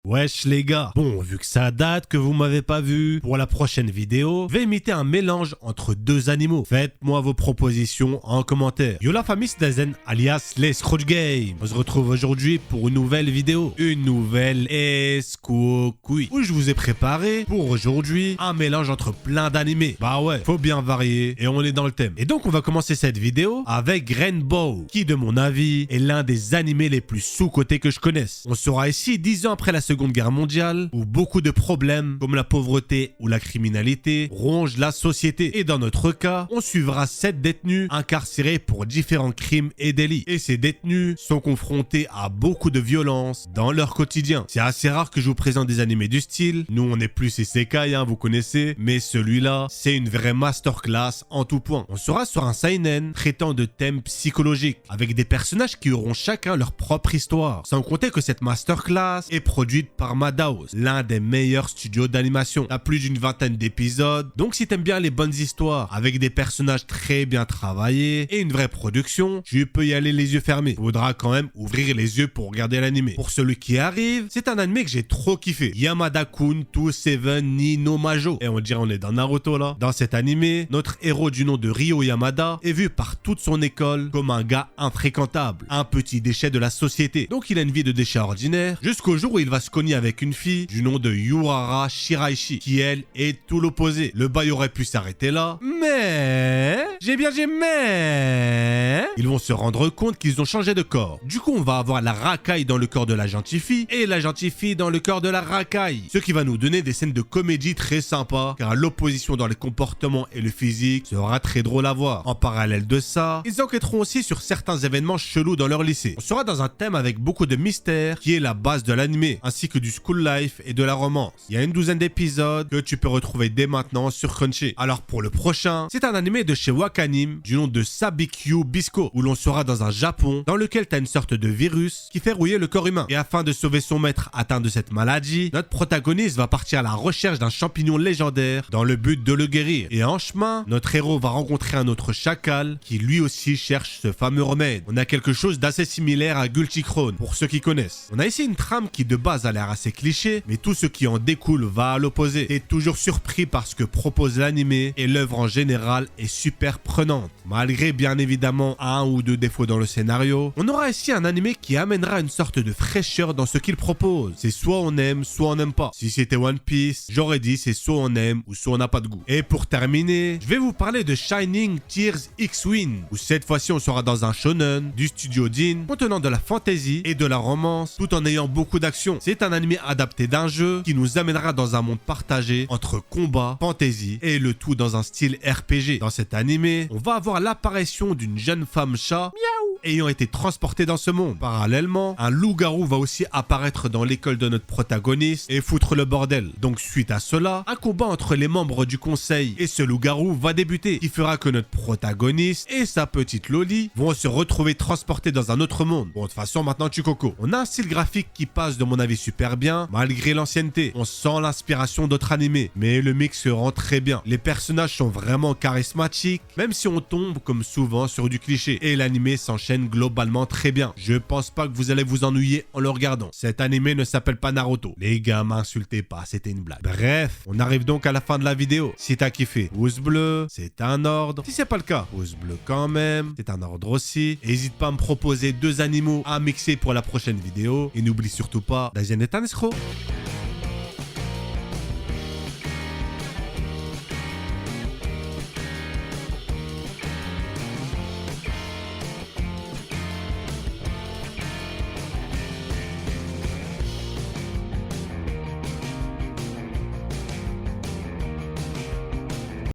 Wesh les gars, bon vu que ça date que vous m'avez pas vu, pour la prochaine vidéo, je vais imiter un mélange entre deux animaux. Faites-moi vos propositions en commentaire. Yo la famille c'est Dazen alias les Scrooge Game. On se retrouve aujourd'hui pour une nouvelle vidéo. Une nouvelle escououille où je vous ai préparé pour aujourd'hui un mélange entre plein d'animés. Bah ouais, faut bien varier et on est dans le thème. Et donc on va commencer cette vidéo avec Rainbow, qui de mon avis est l'un des animés les plus sous-cotés que je connaisse. On sera ici 10 ans après la Seconde Guerre mondiale, où beaucoup de problèmes comme la pauvreté ou la criminalité rongent la société. Et dans notre cas, on suivra 7 détenus incarcérés pour différents crimes et délits. Et ces détenus sont confrontés à beaucoup de violence dans leur quotidien. C'est assez rare que je vous présente des animés du style. Nous, on est plus isekai, vous connaissez. Mais celui-là, c'est une vraie masterclass en tout point. On sera sur un seinen traitant de thèmes psychologiques, avec des personnages qui auront chacun leur propre histoire. Sans compter que cette masterclass est produite par Madhouse, l'un des meilleurs studios d'animation. T'as plus d'une vingtaine d'épisodes, donc si t'aimes bien les bonnes histoires, avec des personnages très bien travaillés et une vraie production, tu peux y aller les yeux fermés. Faudra quand même ouvrir les yeux pour regarder l'animé. Pour celui qui arrive, c'est un animé que j'ai trop kiffé. Yamada-kun 27 ni no Majo. Et on dirait on est dans Naruto là. Dans cet animé, notre héros du nom de Ryo Yamada est vu par toute son école comme un gars infréquentable, un petit déchet de la société. Donc il a une vie de déchet ordinaire, jusqu'au jour où il va se cogner avec une fille du nom de Yuhara Shiraishi, qui elle est tout l'opposé. Le bail aurait pu s'arrêter là, mais... Ils vont se rendre compte qu'ils ont changé de corps. Du coup, on va avoir la racaille dans le corps de la gentille fille et la gentille fille dans le corps de la racaille. Ce qui va nous donner des scènes de comédie très sympas, car l'opposition dans les comportements et le physique sera très drôle à voir. En parallèle de ça, ils enquêteront aussi sur certains événements chelous dans leur lycée. On sera dans un thème avec beaucoup de mystère, qui est la base de l'animé, ainsi que du school life et de la romance. Il y a une douzaine d'épisodes que tu peux retrouver dès maintenant sur Crunchy. Alors pour le prochain, c'est un animé de chez Wakanim, du nom de Sabikyu Bisco, où l'on sera dans un Japon dans lequel t'as une sorte de virus qui fait rouiller le corps humain. Et afin de sauver son maître atteint de cette maladie, notre protagoniste va partir à la recherche d'un champignon légendaire dans le but de le guérir. Et en chemin, notre héros va rencontrer un autre chacal qui lui aussi cherche ce fameux remède. On a quelque chose d'assez similaire à Guilty Crown, pour ceux qui connaissent. On a ici une trame qui de base a l'air assez cliché, mais tout ce qui en découle va à l'opposé. T'es toujours surpris par ce que propose l'animé et l'œuvre en général est super prenante. Malgré bien évidemment un ou deux défauts dans le scénario, on aura ici un animé qui amènera une sorte de fraîcheur dans ce qu'il propose. C'est soit on aime, soit on n'aime pas. Si c'était One Piece, j'aurais dit c'est soit on aime ou soit on n'a pas de goût. Et pour terminer, je vais vous parler de Shining Tears X-Wing, où cette fois-ci on sera dans un shonen du studio Deen, contenant de la fantasy et de la romance, tout en ayant beaucoup d'action. C'est un animé adapté d'un jeu qui nous amènera dans un monde partagé entre combat, fantasy et le tout dans un style RPG. Dans cet animé, on va avoir l'apparition d'une jeune femme chat ayant été transportée dans ce monde. Parallèlement, un loup-garou va aussi apparaître dans l'école de notre protagoniste et foutre le bordel. Donc suite à cela, un combat entre les membres du conseil et ce loup-garou va débuter, qui fera que notre protagoniste et sa petite Loli vont se retrouver transportés dans un autre monde. Bon, de toute façon, maintenant tu coco. On a un style graphique qui passe de mon avis super bien, malgré l'ancienneté. On sent l'inspiration d'autres animés, mais le mix se rend très bien. Les personnages sont vraiment charismatiques, même si on tombe comme souvent sur du cliché. Et l'animé s'enchaîne globalement très bien. Je pense pas que vous allez vous ennuyer en le regardant. Cet animé ne s'appelle pas Naruto. Les gars, m'insultez pas, c'était une blague. Bref, on arrive donc à la fin de la vidéo. Si t'as kiffé, pouce bleu, c'est un ordre. Si c'est pas le cas, pouce bleu quand même, c'est un ordre aussi. N'hésite pas à me proposer 2 animaux à mixer pour la prochaine vidéo. Et n'oublie surtout pas, Dazen est un escroc.